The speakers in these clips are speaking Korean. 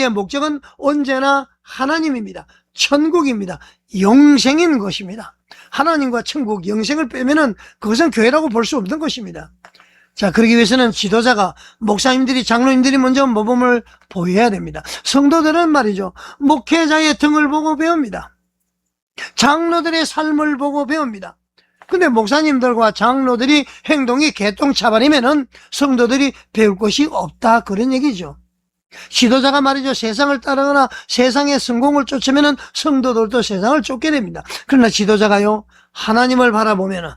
우리의 목적은 언제나 하나님입니다. 천국입니다. 영생인 것입니다. 하나님과 천국, 영생을 빼면은 그것은 교회라고 볼 수 없는 것입니다. 자, 그러기 위해서는 지도자가, 목사님들이, 장로님들이 먼저 모범을 보여야 됩니다. 성도들은 말이죠, 목회자의 등을 보고 배웁니다. 장로들의 삶을 보고 배웁니다. 근데 목사님들과 장로들이 행동이 개똥차발이면은 성도들이 배울 것이 없다, 그런 얘기죠. 지도자가 말이죠, 세상을 따르거나 세상의 성공을 쫓으면은 성도들도 세상을 쫓게 됩니다. 그러나 지도자가요, 하나님을 바라보면은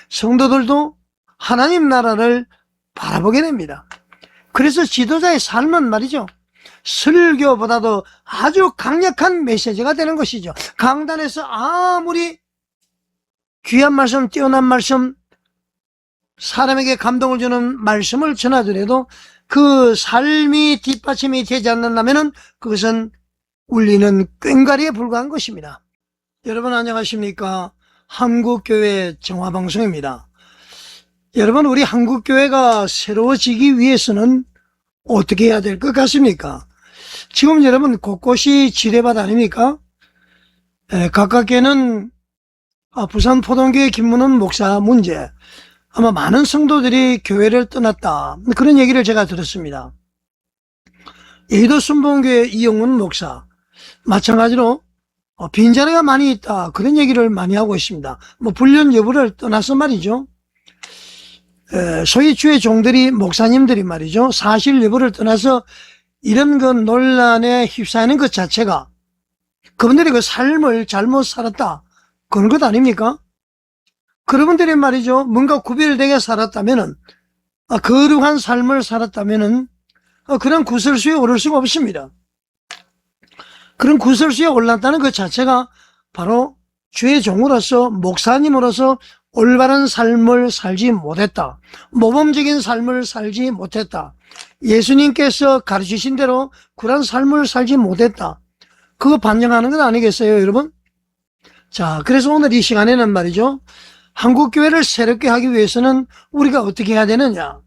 성도들도 하나님 나라를 바라보게 됩니다. 그래서 지도자의 삶은 말이죠, 설교보다도 아주 강력한 메시지가 되는 것이죠. 강단에서 아무리 귀한 말씀, 뛰어난 말씀, 사람에게 감동을 주는 말씀을 전하더라도 그 삶이 뒷받침이 되지 않는다면 그것은 울리는 꽹과리에 불과한 것입니다. 여러분 안녕하십니까? 한국교회 정화방송입니다. 여러분, 우리 한국교회가 새로워지기 위해서는 어떻게 해야 될 것 같습니까? 지금 여러분 곳곳이 지뢰밭 아닙니까? 가깝게는 부산 포동교회 김문훈 목사 문제, 아마 많은 성도들이 교회를 떠났다, 그런 얘기를 제가 들었습니다. 여의도 순복음교회 이영훈 목사 마찬가지로 빈자리가 많이 있다, 그런 얘기를 많이 하고 있습니다. 불륜 여부를 떠나서 말이죠, 소위 주의 종들이, 목사님들이 말이죠, 사실 여부를 떠나서 이런 그 논란에 휩싸이는 것 자체가 그분들이 그 삶을 잘못 살았다, 그런 것 아닙니까? 그분들이 말이죠, 뭔가 구별되게 살았다면은, 거룩한 삶을 살았다면은, 그런 구설수에 오를 수가 없습니다. 그런 구설수에 올랐다는 것 자체가 바로 주의 종으로서, 목사님으로서 올바른 삶을 살지 못했다, 모범적인 삶을 살지 못했다, 예수님께서 가르치신 대로 그런 삶을 살지 못했다, 그거 반영하는 건 아니겠어요, 여러분? 자, 그래서 오늘 이 시간에는 말이죠, 한국교회를 새롭게 하기 위해서는 우리가 어떻게 해야 되느냐,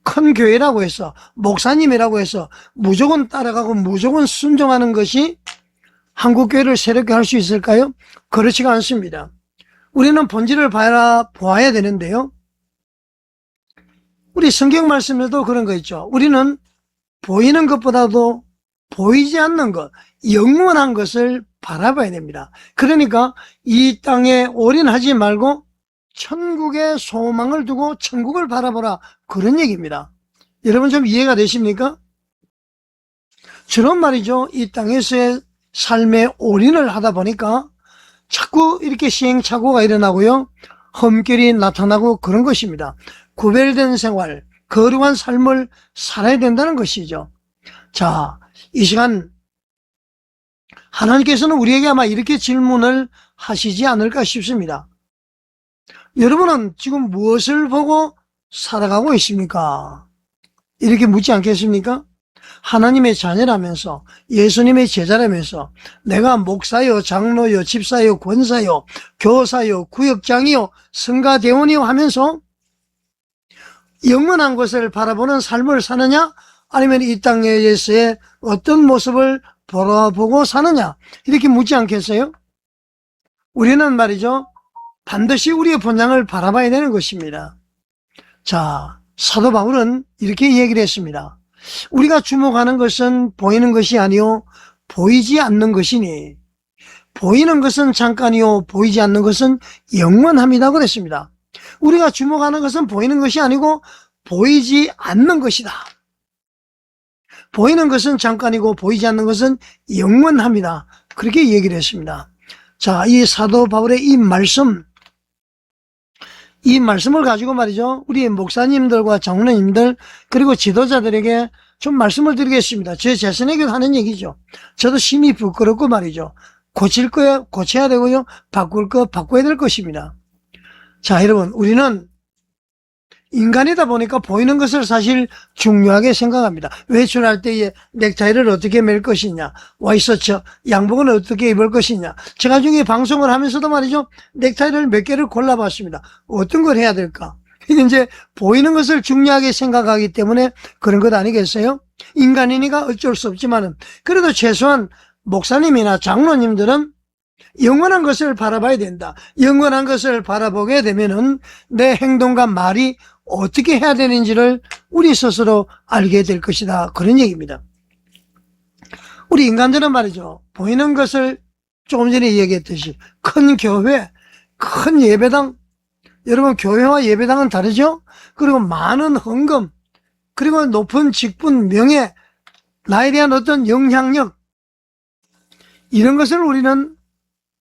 큰 교회라고 해서, 목사님이라고 해서 무조건 따라가고 무조건 순종하는 것이 한국교회를 새롭게 할 수 있을까요? 그렇지가 않습니다. 우리는 본질을 보아야 되는데요, 우리 성경 말씀에도 그런 거 있죠. 우리는 보이는 것보다도 보이지 않는 것, 영원한 것을 바라봐야 됩니다. 그러니까 이 땅에 올인하지 말고 천국에 소망을 두고 천국을 바라보라, 그런 얘기입니다. 여러분 좀 이해가 되십니까? 저런 말이죠, 이 땅에서의 삶에 올인을 하다 보니까 자꾸 이렇게 시행착오가 일어나고요, 험결이 나타나고 그런 것입니다. 구별된 생활, 거룩한 삶을 살아야 된다는 것이죠. 자, 이 시간 하나님께서는 우리에게 아마 이렇게 질문을 하시지 않을까 싶습니다. 여러분은 지금 무엇을 보고 살아가고 있습니까? 이렇게 묻지 않겠습니까? 하나님의 자녀라면서, 예수님의 제자라면서, 내가 목사요, 장로요, 집사요, 권사요, 교사요, 구역장이요, 성가대원이요 하면서 영원한 것을 바라보는 삶을 사느냐, 아니면 이 땅에서의 어떤 모습을 보고 사느냐, 이렇게 묻지 않겠어요? 우리는 말이죠, 반드시 우리의 본향을 바라봐야 되는 것입니다. 자, 사도 바울은 이렇게 얘기를 했습니다. 우리가 주목하는 것은 보이는 것이 아니요 보이지 않는 것이니, 보이는 것은 잠깐이요 보이지 않는 것은 영원합니다, 그랬습니다. 우리가 주목하는 것은 보이는 것이 아니고 보이지 않는 것이다. 보이는 것은 잠깐이고 보이지 않는 것은 영원합니다, 그렇게 얘기를 했습니다. 자, 이 사도 바울의 이 말씀을 가지고 말이죠, 우리 목사님들과 장로님들 그리고 지도자들에게 좀 말씀을 드리겠습니다. 제 자신에게도 하는 얘기죠. 저도 심히 부끄럽고 말이죠, 고칠 거 고쳐야 되고요, 바꿀 거 바꿔야 될 것입니다. 자, 여러분, 우리는 인간이다 보니까 보이는 것을 사실 중요하게 생각합니다. 외출할 때에 넥타이를 어떻게 맬 것이냐, 와이셔츠, 양복은 어떻게 입을 것이냐. 제가 중에 방송을 하면서도 말이죠, 넥타이를 몇 개를 골라봤습니다. 어떤 걸 해야 될까? 이제 보이는 것을 중요하게 생각하기 때문에 그런 것 아니겠어요? 인간이니까 어쩔 수 없지만은 그래도 최소한 목사님이나 장로님들은 영원한 것을 바라봐야 된다. 영원한 것을 바라보게 되면은 내 행동과 말이 어떻게 해야 되는지를 우리 스스로 알게 될 것이다. 그런 얘기입니다. 우리 인간들은 말이죠. 보이는 것을 조금 전에 얘기했듯이 큰 교회, 큰 예배당, 여러분 교회와 예배당은 다르죠? 그리고 많은 헌금, 그리고 높은 직분, 명예, 나에 대한 어떤 영향력, 이런 것을 우리는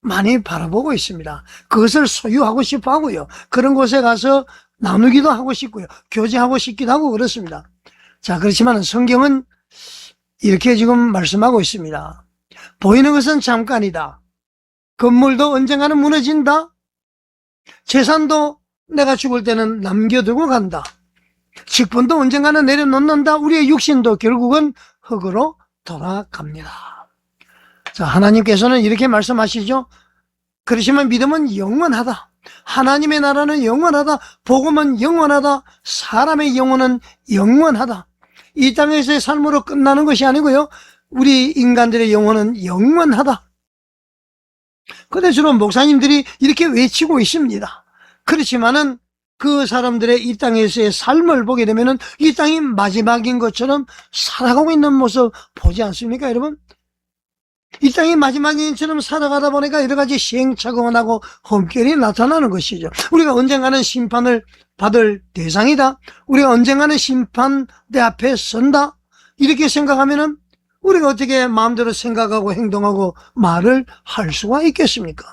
많이 바라보고 있습니다. 그것을 소유하고 싶어 하고요. 그런 곳에 가서 나누기도 하고 싶고요. 교제하고 싶기도 하고 그렇습니다. 자, 그렇지만 성경은 이렇게 지금 말씀하고 있습니다. 보이는 것은 잠깐이다. 건물도 언젠가는 무너진다. 재산도 내가 죽을 때는 남겨두고 간다. 직분도 언젠가는 내려놓는다. 우리의 육신도 결국은 흙으로 돌아갑니다. 자, 하나님께서는 이렇게 말씀하시죠. 그러시면 믿음은 영원하다. 하나님의 나라는 영원하다. 복음은 영원하다. 사람의 영혼은 영원하다. 이 땅에서의 삶으로 끝나는 것이 아니고요. 우리 인간들의 영혼은 영원하다. 근데 주로 목사님들이 이렇게 외치고 있습니다. 그렇지만은 그 사람들의 이 땅에서의 삶을 보게 되면은 이 땅이 마지막인 것처럼 살아가고 있는 모습 보지 않습니까, 여러분? 이 땅이 마지막인 것처럼 살아가다 보니까 여러 가지 시행착오하고 험결이 나타나는 것이죠. 우리가 언젠가는 심판을 받을 대상이다. 우리가 언젠가는 심판대 앞에 선다. 이렇게 생각하면은 우리가 어떻게 마음대로 생각하고 행동하고 말을 할 수가 있겠습니까?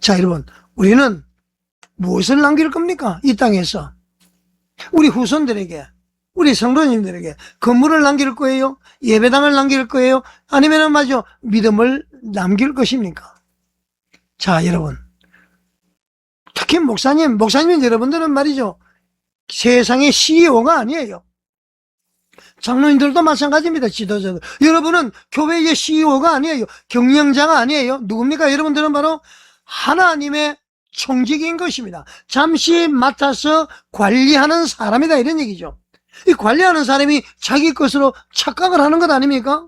자, 여러분, 우리는 무엇을 남길 겁니까? 이 땅에서. 우리 후손들에게, 우리 성도님들에게 건물을 남길 거예요? 예배당을 남길 거예요? 아니면은 맞죠? 믿음을 남길 것입니까? 자, 여러분. 특히 목사님 여러분들은 말이죠. 세상의 CEO가 아니에요. 장로님들도 마찬가지입니다. 지도자들. 여러분은 교회의 CEO가 아니에요. 경영자가 아니에요. 누굽니까? 여러분들은 바로 하나님의 총직인 것입니다. 잠시 맡아서 관리하는 사람이다, 이런 얘기죠. 이 관리하는 사람이 자기 것으로 착각을 하는 것 아닙니까?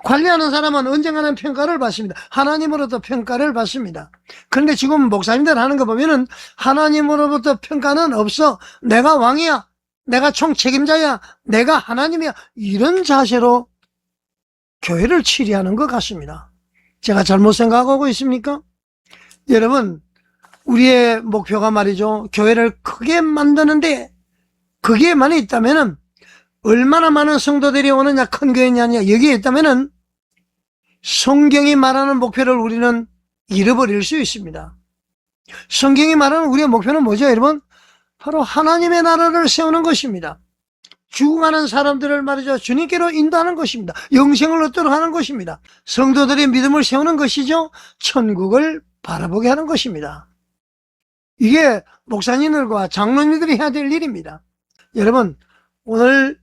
관리하는 사람은 언젠가는 평가를 받습니다. 하나님으로부터 평가를 받습니다. 그런데 지금 목사님들 하는 거 보면은 하나님으로부터 평가는 없어. 내가 왕이야. 내가 총책임자야. 내가 하나님이야. 이런 자세로 교회를 치리하는 것 같습니다. 제가 잘못 생각하고 있습니까? 여러분, 우리의 목표가 말이죠. 교회를 크게 만드는데 거기에만 있다면은 얼마나 많은 성도들이 오느냐, 큰 교회냐냐, 여기에 있다면은 성경이 말하는 목표를 우리는 잃어버릴 수 있습니다. 성경이 말하는 우리의 목표는 뭐죠, 여러분? 바로 하나님의 나라를 세우는 것입니다. 죽어가는 사람들을 말이죠. 주님께로 인도하는 것입니다. 영생을 얻도록 하는 것입니다. 성도들의 믿음을 세우는 것이죠. 천국을 바라보게 하는 것입니다. 이게 목사님들과 장로님들이 해야 될 일입니다. 여러분, 오늘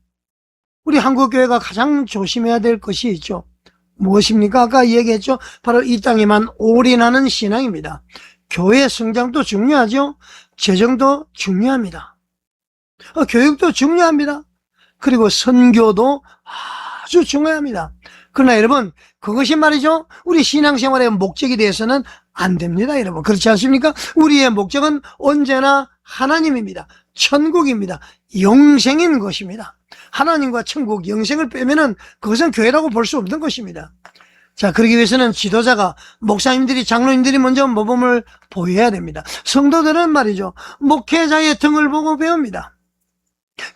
우리 한국교회가 가장 조심해야 될 것이 있죠. 무엇입니까? 아까 얘기했죠. 바로 이 땅에만 올인하는 신앙입니다. 교회 성장도 중요하죠. 재정도 중요합니다. 교육도 중요합니다. 그리고 선교도 아주 중요합니다. 그러나 여러분, 그것이 말이죠. 우리 신앙생활의 목적이 되어서는 안 됩니다, 여러분. 그렇지 않습니까? 우리의 목적은 언제나 하나님입니다. 천국입니다. 영생인 것입니다. 하나님과 천국, 영생을 빼면은 그것은 교회라고 볼 수 없는 것입니다. 자, 그러기 위해서는 지도자가, 목사님들이, 장로님들이 먼저 모범을 보여야 됩니다. 성도들은 말이죠. 목회자의 등을 보고 배웁니다.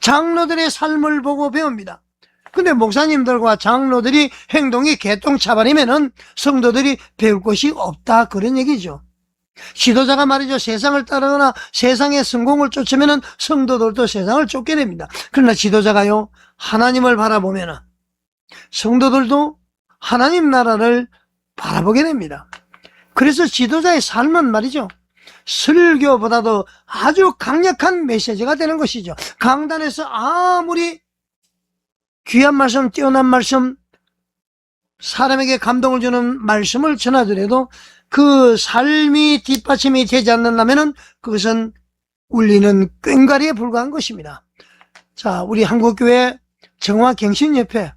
장로들의 삶을 보고 배웁니다. 근데 목사님들과 장로들이 행동이 개똥차발이면은 성도들이 배울 것이 없다, 그런 얘기죠. 지도자가 말이죠. 세상을 따르거나 세상의 성공을 쫓으면은 성도들도 세상을 쫓게 됩니다. 그러나 지도자가요, 하나님을 바라보면은 성도들도 하나님 나라를 바라보게 됩니다. 그래서 지도자의 삶은 말이죠. 설교보다도 아주 강력한 메시지가 되는 것이죠. 강단에서 아무리 귀한 말씀, 뛰어난 말씀, 사람에게 감동을 주는 말씀을 전하더라도 그 삶이 뒷받침이 되지 않는다면은 그것은 울리는 꽹과리에 불과한 것입니다. 자, 우리 한국교회 정화갱신협회,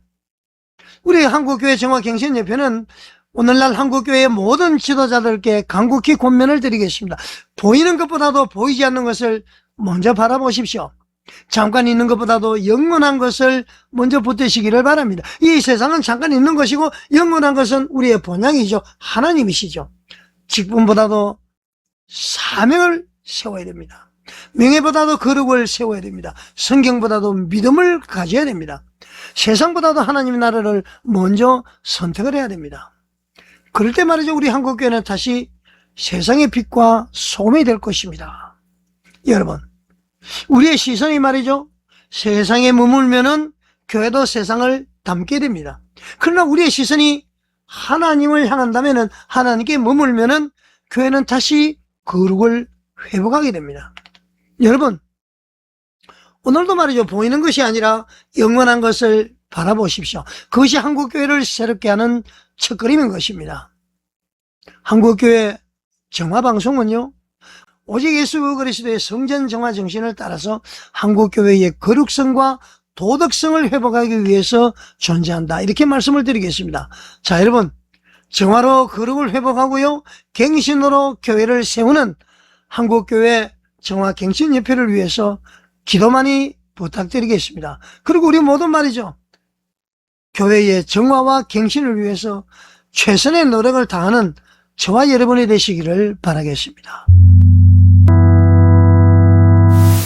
우리 한국교회 정화갱신협회는 오늘날 한국교회의 모든 지도자들께 간곡히 권면을 드리겠습니다. 보이는 것보다도 보이지 않는 것을 먼저 바라보십시오. 잠깐 있는 것보다도 영원한 것을 먼저 붙드시기를 바랍니다. 이 세상은 잠깐 있는 것이고 영원한 것은 우리의 본향이죠. 하나님이시죠. 직분보다도 사명을 세워야 됩니다. 명예보다도 거룩을 세워야 됩니다. 성경보다도 믿음을 가져야 됩니다. 세상보다도 하나님의 나라를 먼저 선택을 해야 됩니다. 그럴 때 말이죠, 우리 한국교회는 다시 세상의 빛과 소금이 될 것입니다. 여러분, 우리의 시선이 말이죠, 세상에 머물면은 교회도 세상을 닮게 됩니다. 그러나 우리의 시선이 하나님을 향한다면은, 하나님께 머물면은 교회는 다시 거룩을 회복하게 됩니다. 여러분, 오늘도 말이죠, 보이는 것이 아니라 영원한 것을 바라보십시오. 그것이 한국교회를 새롭게 하는 첫걸음인 것입니다. 한국교회 정화방송은요, 오직 예수 그리스도의 성전 정화 정신을 따라서 한국교회의 거룩성과 도덕성을 회복하기 위해서 존재한다, 이렇게 말씀을 드리겠습니다. 자, 여러분, 정화로 거룩을 회복하고요, 갱신으로 교회를 세우는 한국교회 정화갱신협회를 위해서 기도 많이 부탁드리겠습니다. 그리고 우리 모두 말이죠, 교회의 정화와 갱신을 위해서 최선의 노력을 다하는 저와 여러분이 되시기를 바라겠습니다.